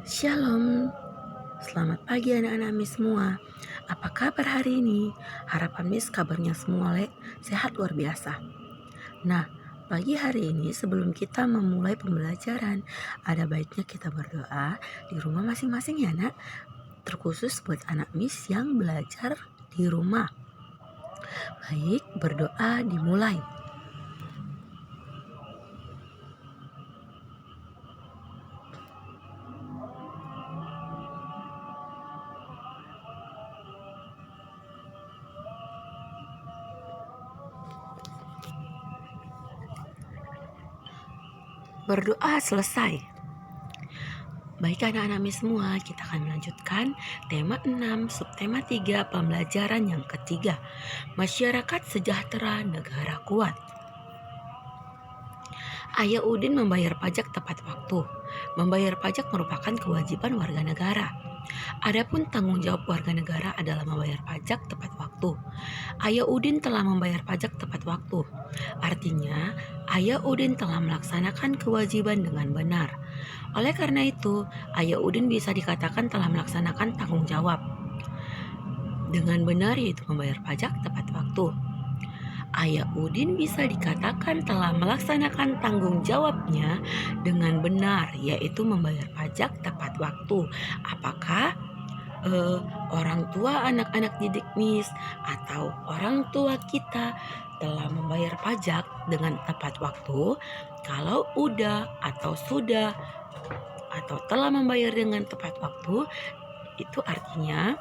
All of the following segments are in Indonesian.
Shalom, selamat pagi anak-anak Miss semua. Apa kabar hari ini? Harapan Miss kabarnya semua sehat luar biasa. Nah, pagi hari ini sebelum kita memulai pembelajaran, ada baiknya kita berdoa di rumah masing-masing ya nak. Terkhusus buat anak Miss yang belajar di rumah. Baik, berdoa dimulai. Berdoa selesai. Baik anak-anak Miss semua, kita akan melanjutkan tema 6, subtema 3, pembelajaran yang ketiga. Masyarakat sejahtera, negara kuat. Ayah Udin membayar pajak tepat waktu. Membayar pajak merupakan kewajiban warga negara. Adapun tanggung jawab warga negara adalah membayar pajak tepat waktu. Ayah Udin telah membayar pajak tepat waktu. Artinya, Ayah Udin telah melaksanakan kewajiban dengan benar. Oleh karena itu, Ayah Udin bisa dikatakan telah melaksanakan tanggung jawab dengan benar, yaitu membayar pajak tepat waktu. Ayah Udin bisa dikatakan telah melaksanakan tanggung jawabnya dengan benar, yaitu membayar pajak tepat waktu. Apakah orang tua anak-anak didik Miss atau orang tua kita telah membayar pajak dengan tepat waktu? Kalau udah atau sudah atau telah membayar dengan tepat waktu, itu artinya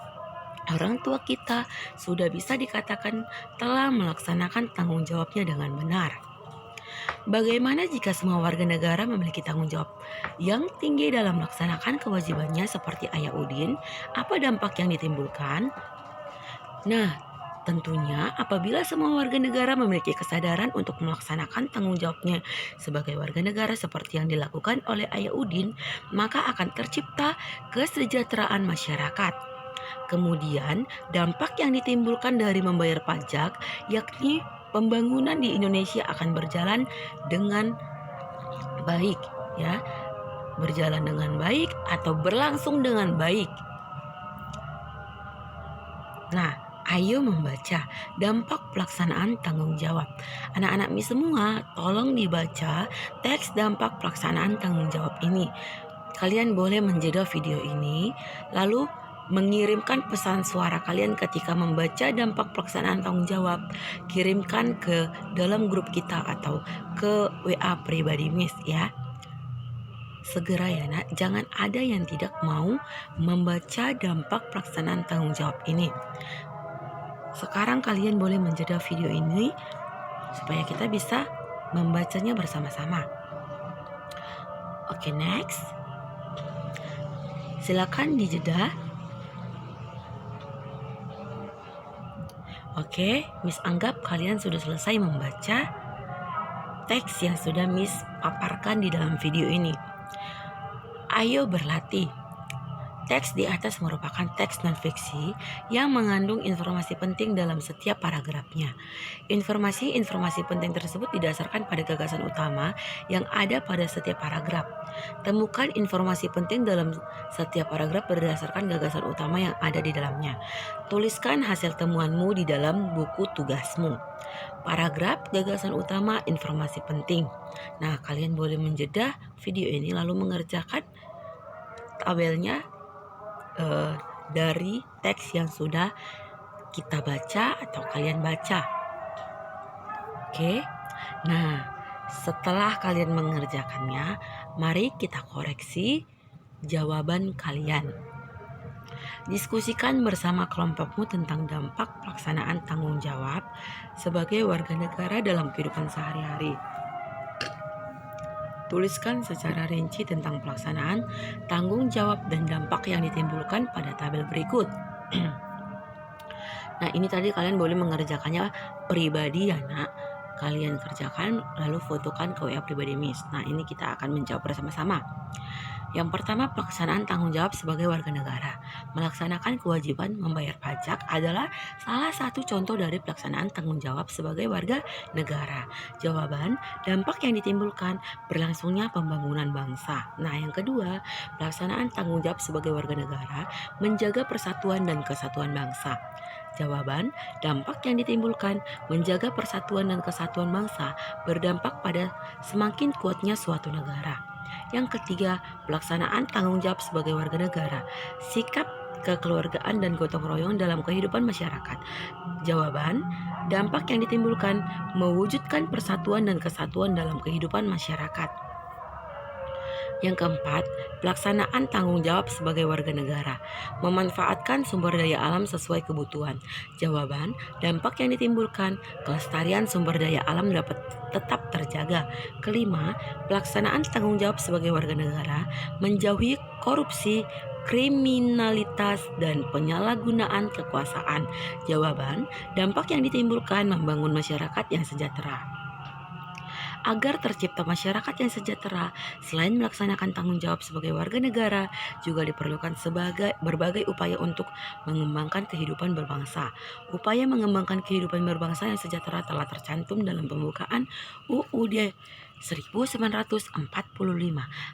orang tua kita sudah bisa dikatakan telah melaksanakan tanggung jawabnya dengan benar. Bagaimana jika semua warga negara memiliki tanggung jawab yang tinggi dalam melaksanakan kewajibannya seperti Ayah Udin? Apa dampak yang ditimbulkan? Nah, tentunya apabila semua warga negara memiliki kesadaran untuk melaksanakan tanggung jawabnya sebagai warga negara seperti yang dilakukan oleh Ayah Udin, maka akan tercipta kesejahteraan masyarakat. Kemudian, dampak yang ditimbulkan dari membayar pajak yakni pembangunan di Indonesia akan berjalan dengan baik, ya. Berjalan dengan baik atau berlangsung dengan baik. Nah, ayo membaca dampak pelaksanaan tanggung jawab. Anak-anak Miss semua, tolong dibaca teks dampak pelaksanaan tanggung jawab ini. Kalian boleh menjeda video ini, lalu mengirimkan pesan suara kalian ketika membaca dampak pelaksanaan tanggung jawab. Kirimkan ke dalam grup kita atau ke WA pribadi Miss ya. Segera ya nak, jangan ada yang tidak mau membaca dampak pelaksanaan tanggung jawab ini. Sekarang kalian boleh menjeda video ini supaya kita bisa membacanya bersama-sama. Oke, next. Silakan dijeda. Oke, Miss anggap kalian sudah selesai membaca teks yang sudah Miss paparkan di dalam video ini. Ayo berlatih. Teks di atas merupakan teks non-fiksi yang mengandung informasi penting dalam setiap paragrafnya. Informasi-informasi penting tersebut didasarkan pada gagasan utama yang ada pada setiap paragraf. Temukan informasi penting dalam setiap paragraf berdasarkan gagasan utama yang ada di dalamnya. Tuliskan hasil temuanmu di dalam buku tugasmu. Paragraf, gagasan utama, informasi penting. Nah, kalian boleh menjeda video ini lalu mengerjakan tabelnya dari teks yang sudah kita baca atau kalian baca. Oke. Nah, setelah kalian mengerjakannya, mari kita koreksi jawaban kalian. Diskusikan bersama kelompokmu tentang dampak pelaksanaan tanggung jawab sebagai warga negara dalam kehidupan sehari-hari. Tuliskan secara rinci tentang pelaksanaan tanggung jawab dan dampak yang ditimbulkan pada tabel berikut. Nah, ini tadi kalian boleh mengerjakannya pribadi ya nak. Kalian kerjakan lalu fotokan ke WA pribadi Miss. Nah, ini kita akan menjawab bersama-sama. Yang pertama, pelaksanaan tanggung jawab sebagai warga negara. Melaksanakan kewajiban membayar pajak adalah salah satu contoh dari pelaksanaan tanggung jawab sebagai warga negara. Jawaban, dampak yang ditimbulkan berlangsungnya pembangunan bangsa. Nah, yang kedua, pelaksanaan tanggung jawab sebagai warga negara menjaga persatuan dan kesatuan bangsa. Jawaban, dampak yang ditimbulkan menjaga persatuan dan kesatuan bangsa berdampak pada semakin kuatnya suatu negara. Yang ketiga, pelaksanaan tanggung jawab sebagai warga negara. Sikap kekeluargaan dan gotong royong dalam kehidupan masyarakat. Jawaban, dampak yang ditimbulkan mewujudkan persatuan dan kesatuan dalam kehidupan masyarakat. Yang keempat, pelaksanaan tanggung jawab sebagai warga negara. Memanfaatkan sumber daya alam sesuai kebutuhan. Jawaban, dampak yang ditimbulkan, kelestarian sumber daya alam dapat tetap terjaga. Kelima, pelaksanaan tanggung jawab sebagai warga negara, menjauhi korupsi, kriminalitas, dan penyalahgunaan kekuasaan. Jawaban, dampak yang ditimbulkan membangun masyarakat yang sejahtera. Agar tercipta masyarakat yang sejahtera, selain melaksanakan tanggung jawab sebagai warga negara, juga diperlukan berbagai upaya untuk mengembangkan kehidupan berbangsa. Upaya mengembangkan kehidupan berbangsa yang sejahtera telah tercantum dalam pembukaan UUD 1945.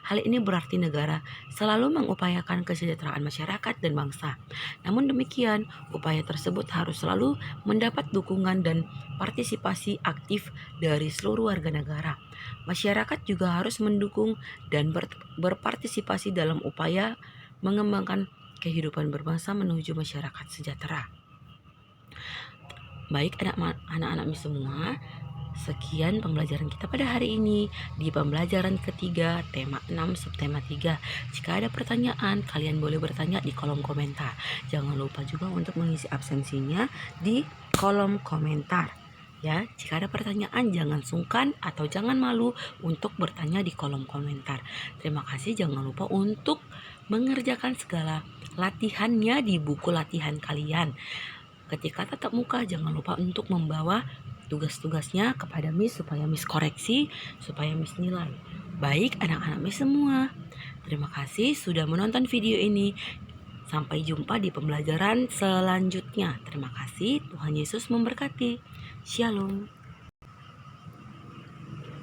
Hal ini berarti negara selalu mengupayakan kesejahteraan masyarakat dan bangsa. Namun demikian, upaya tersebut harus selalu mendapat dukungan dan partisipasi aktif dari seluruh warga negara. Masyarakat juga harus mendukung dan berpartisipasi dalam upaya mengembangkan kehidupan berbangsa menuju masyarakat sejahtera. Baik anak-anak semua, sekian pembelajaran kita pada hari ini di pembelajaran ketiga tema 6 subtema 3. Jika ada pertanyaan, kalian boleh bertanya di kolom komentar. Jangan lupa juga untuk mengisi absensinya di kolom komentar. Ya, jika ada pertanyaan jangan sungkan atau jangan malu untuk bertanya di kolom komentar. Terima kasih, jangan lupa untuk mengerjakan segala latihannya di buku latihan kalian. Ketika tatap muka jangan lupa untuk membawa tugas-tugasnya kepada Miss supaya Miss koreksi, supaya Miss nilai. Baik anak-anak Miss semua, terima kasih sudah menonton video ini. Sampai jumpa di pembelajaran selanjutnya. Terima kasih, Tuhan Yesus memberkati. Shalom.